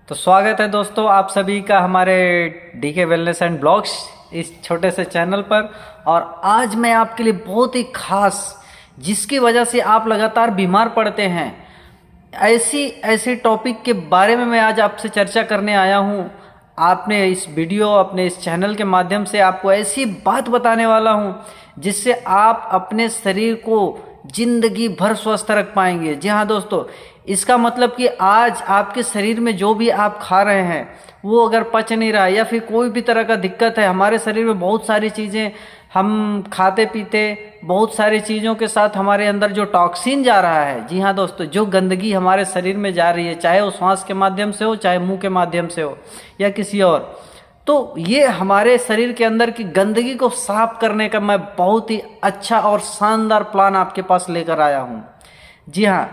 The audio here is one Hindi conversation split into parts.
तो स्वागत है दोस्तों आप सभी का हमारे डीके वेलनेस एंड ब्लॉग्स इस छोटे से चैनल पर। और आज मैं आपके लिए बहुत ही खास, जिसकी वजह से आप लगातार बीमार पड़ते हैं, ऐसी ऐसी टॉपिक के बारे में मैं आज आपसे चर्चा करने आया हूँ। आपने इस वीडियो अपने इस चैनल के माध्यम से आपको ऐसी बात बताने वाला हूँ जिससे आप अपने शरीर को जिंदगी भर स्वस्थ रख पाएंगे। जी हाँ दोस्तों, इसका मतलब कि आज आपके शरीर में जो भी आप खा रहे हैं वो अगर पच नहीं रहा है या फिर कोई भी तरह का दिक्कत है, हमारे शरीर में बहुत सारी चीज़ें हम खाते पीते, बहुत सारी चीज़ों के साथ हमारे अंदर जो टॉक्सिन जा रहा है, जी हाँ दोस्तों, जो गंदगी हमारे शरीर में जा रही है, चाहे वो श्वास के माध्यम से हो, चाहे मुंह के माध्यम से हो या किसी और, तो ये हमारे शरीर के अंदर की गंदगी को साफ करने का मैं बहुत ही अच्छा और शानदार प्लान आपके पास लेकर आया हूँ। जी हाँ,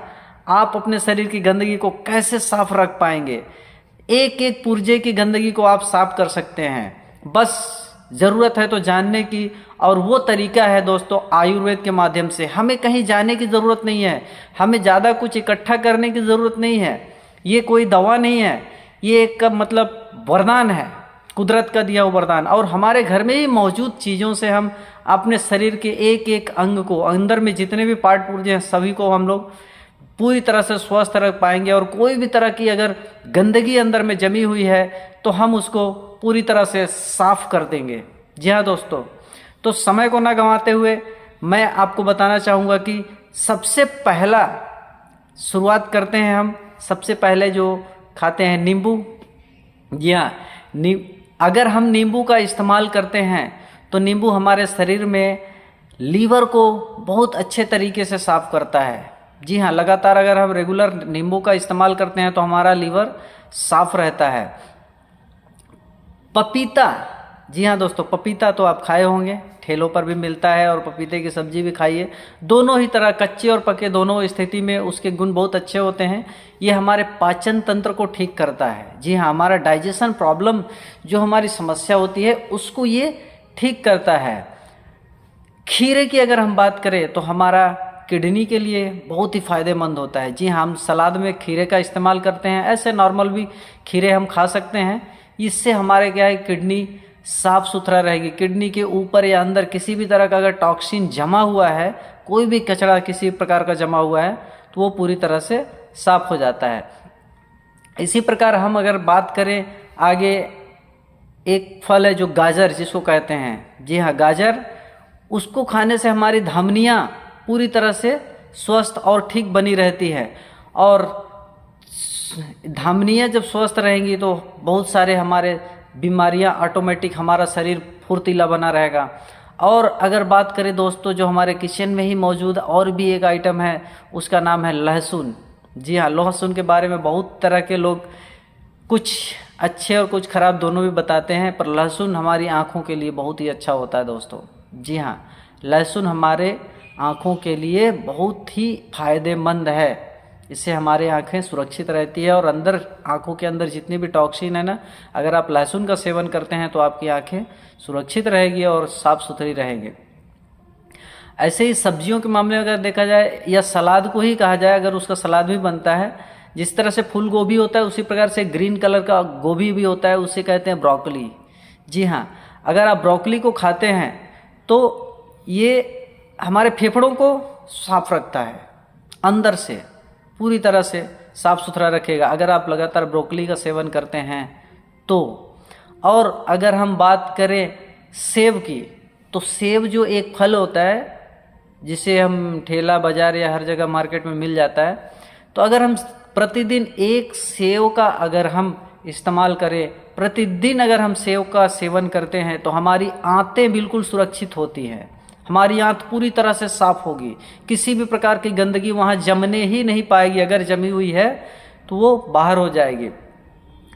आप अपने शरीर की गंदगी को कैसे साफ रख पाएंगे, एक एक पुर्जे की गंदगी को आप साफ कर सकते हैं। बस ज़रूरत है तो जानने की, और वो तरीका है दोस्तों आयुर्वेद के माध्यम से। हमें कहीं जाने की ज़रूरत नहीं है, हमें ज़्यादा कुछ इकट्ठा करने की ज़रूरत नहीं है। ये कोई दवा नहीं है, ये एक मतलब वरदान है, कुदरत का दिया हुआ वरदान। और हमारे घर में ही मौजूद चीज़ों से हम अपने शरीर के एक एक अंग को, अंदर में जितने भी पार्ट पुर्जे हैं सभी को हम लोग पूरी तरह से स्वस्थ रख पाएंगे। और कोई भी तरह की अगर गंदगी अंदर में जमी हुई है तो हम उसको पूरी तरह से साफ कर देंगे। जी हाँ दोस्तों, तो समय को ना गंवाते हुए मैं आपको बताना चाहूँगा कि सबसे पहला शुरुआत करते हैं हम। सबसे पहले जो खाते हैं नींबू। जी हाँ, अगर हम नींबू का इस्तेमाल करते हैं तो नींबू हमारे शरीर में लीवर को बहुत अच्छे तरीके से साफ करता है। जी हाँ, लगातार अगर हम रेगुलर नींबू का इस्तेमाल करते हैं तो हमारा लीवर साफ रहता है। पपीता, जी हाँ दोस्तों, पपीता तो आप खाए होंगे, ठेलों पर भी मिलता है, और पपीते की सब्जी भी खाइए। दोनों ही तरह, कच्चे और पके, दोनों स्थिति में उसके गुण बहुत अच्छे होते हैं। ये हमारे पाचन तंत्र को ठीक करता है। जी हाँ, हमारा डाइजेशन प्रॉब्लम जो हमारी समस्या होती है उसको ये ठीक करता है। खीरे की अगर हम बात करें तो हमारा किडनी के लिए बहुत ही फ़ायदेमंद होता है। जी हाँ, हम सलाद में खीरे का इस्तेमाल करते हैं, ऐसे नॉर्मल भी खीरे हम खा सकते हैं। इससे हमारे क्या है, किडनी साफ़ सुथरा रहेगी। किडनी के ऊपर या अंदर किसी भी तरह का अगर टॉक्सिन जमा हुआ है, कोई भी कचरा किसी प्रकार का जमा हुआ है, तो वो पूरी तरह से साफ हो जाता है। इसी प्रकार हम अगर बात करें आगे, एक फल है जो गाजर जिसको कहते हैं। जी हाँ, गाजर, उसको खाने से हमारी धमनियाँ पूरी तरह से स्वस्थ और ठीक बनी रहती है। और धमनियाँ जब स्वस्थ रहेंगी तो बहुत सारे हमारे बीमारियाँ ऑटोमेटिक, हमारा शरीर फुर्तीला बना रहेगा। और अगर बात करें दोस्तों, जो हमारे किचन में ही मौजूद और भी एक आइटम है, उसका नाम है लहसुन। जी हाँ, लहसुन के बारे में बहुत तरह के लोग कुछ अच्छे और कुछ खराब दोनों भी बताते हैं, पर लहसुन हमारी आँखों के लिए बहुत ही अच्छा होता है दोस्तों। जी हाँ, लहसुन हमारे आँखों के लिए बहुत ही फायदेमंद है। इससे हमारी आँखें सुरक्षित रहती है, और अंदर, आँखों के अंदर जितनी भी टॉक्सिन है ना, अगर आप लहसुन का सेवन करते हैं तो आपकी आँखें सुरक्षित रहेगी और साफ़ सुथरी रहेंगी। ऐसे ही सब्जियों के मामले में अगर देखा जाए, या सलाद को ही कहा जाए, अगर उसका सलाद भी बनता है, जिस तरह से फूल गोभी होता है उसी प्रकार से ग्रीन कलर का गोभी भी होता है, उसे कहते हैं ब्रोकली। जी हाँ, अगर आप ब्रोकली को खाते हैं तो ये हमारे फेफड़ों को साफ रखता है, अंदर से पूरी तरह से साफ सुथरा रखेगा अगर आप लगातार ब्रोकली का सेवन करते हैं तो। और अगर हम बात करें सेब की, तो सेब जो एक फल होता है जिसे हम ठेला बाजार या हर जगह मार्केट में मिल जाता है, तो अगर हम प्रतिदिन एक सेब का अगर हम इस्तेमाल करें, प्रतिदिन अगर हम सेब का सेवन करते हैं तो हमारी आंतें बिल्कुल सुरक्षित होती हैं। हमारी आंत पूरी तरह से साफ होगी, किसी भी प्रकार की गंदगी वहाँ जमने ही नहीं पाएगी। अगर जमी हुई है तो वो बाहर हो जाएगी।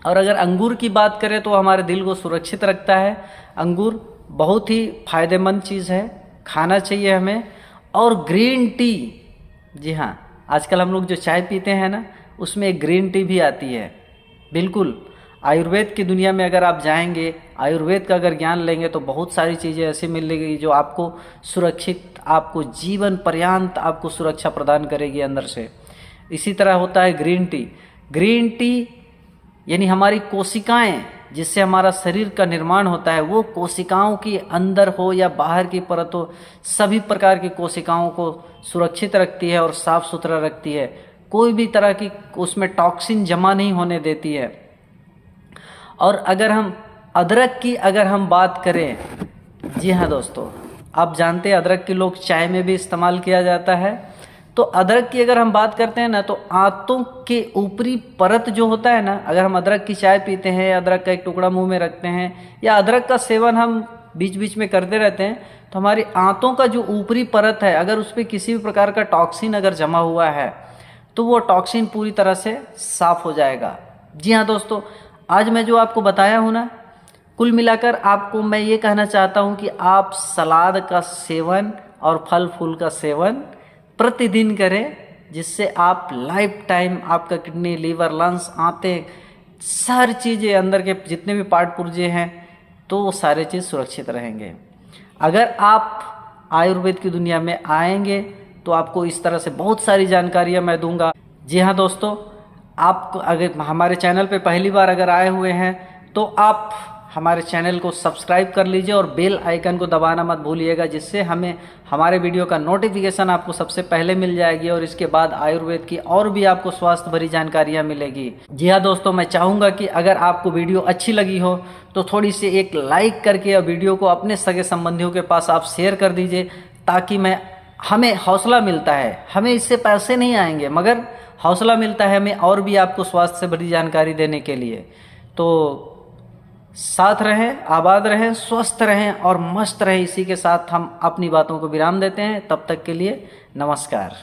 और अगर अंगूर की बात करें तो हमारे दिल को सुरक्षित रखता है। अंगूर बहुत ही फायदेमंद चीज़ है, खाना चाहिए हमें। और ग्रीन टी, जी हाँ, आजकल हम लोग जो चाय पीते हैं ना, उसमें एक ग्रीन टी भी आती है। बिल्कुल आयुर्वेद की दुनिया में अगर आप जाएंगे, आयुर्वेद का अगर ज्ञान लेंगे तो बहुत सारी चीज़ें ऐसी मिलेगी जो आपको सुरक्षित, आपको जीवन पर्यंत आपको सुरक्षा प्रदान करेगी अंदर से। इसी तरह होता है ग्रीन टी। ग्रीन टी यानी हमारी कोशिकाएं जिससे हमारा शरीर का निर्माण होता है, वो कोशिकाओं की अंदर हो या बाहर की परत हो, सभी प्रकार की कोशिकाओं को सुरक्षित रखती है और साफ सुथरा रखती है। कोई भी तरह की उसमें टॉक्सिन जमा नहीं होने देती है। और अगर हम अदरक की बात करें, जी हाँ दोस्तों, आप जानते हैं अदरक की लोग चाय में भी इस्तेमाल किया जाता है। तो अदरक की अगर हम बात करते हैं ना, तो आंतों के ऊपरी परत जो होता है ना, अगर हम अदरक की चाय पीते हैं या अदरक का एक टुकड़ा मुंह में रखते हैं या अदरक का सेवन हम बीच बीच में करते रहते हैं, तो हमारी आंतों का जो ऊपरी परत है, अगर उस पर किसी भी प्रकार का टॉक्सिन अगर जमा हुआ है तो वो टॉक्सिन पूरी तरह से साफ हो जाएगा। जी हाँ दोस्तों, आज मैं जो आपको बताया हूँ ना, कुल मिलाकर आपको मैं ये कहना चाहता हूँ कि आप सलाद का सेवन और फल फूल का सेवन प्रतिदिन करें, जिससे आप लाइफ टाइम आपका किडनी, लीवर, लंग्स, आंतें, सारी चीज़ें अंदर के जितने भी पार्ट पुर्जे हैं, तो वो सारे चीज़ सुरक्षित रहेंगे। अगर आप आयुर्वेद की दुनिया में आएंगे तो आपको इस तरह से बहुत सारी जानकारियाँ मैं दूंगा। जी हाँ दोस्तों, आप अगर हमारे चैनल पे पहली बार अगर आए हुए हैं तो आप हमारे चैनल को सब्सक्राइब कर लीजिए और बेल आइकन को दबाना मत भूलिएगा, जिससे हमें हमारे वीडियो का नोटिफिकेशन आपको सबसे पहले मिल जाएगी और इसके बाद आयुर्वेद की और भी आपको स्वास्थ्य भरी जानकारियाँ मिलेगी। जी हाँ दोस्तों, मैं चाहूँगा कि अगर आपको वीडियो अच्छी लगी हो तो थोड़ी सी एक लाइक करके और वीडियो को अपने सगे संबंधियों के पास आप शेयर कर दीजिए, ताकि हमें हौसला मिलता है। हमें इससे पैसे नहीं आएंगे, मगर हौसला मिलता है हमें और भी आपको स्वास्थ्य से भरी जानकारी देने के लिए। तो साथ रहें, आबाद रहें, स्वस्थ रहें और मस्त रहें। इसी के साथ हम अपनी बातों को विराम देते हैं। तब तक के लिए नमस्कार।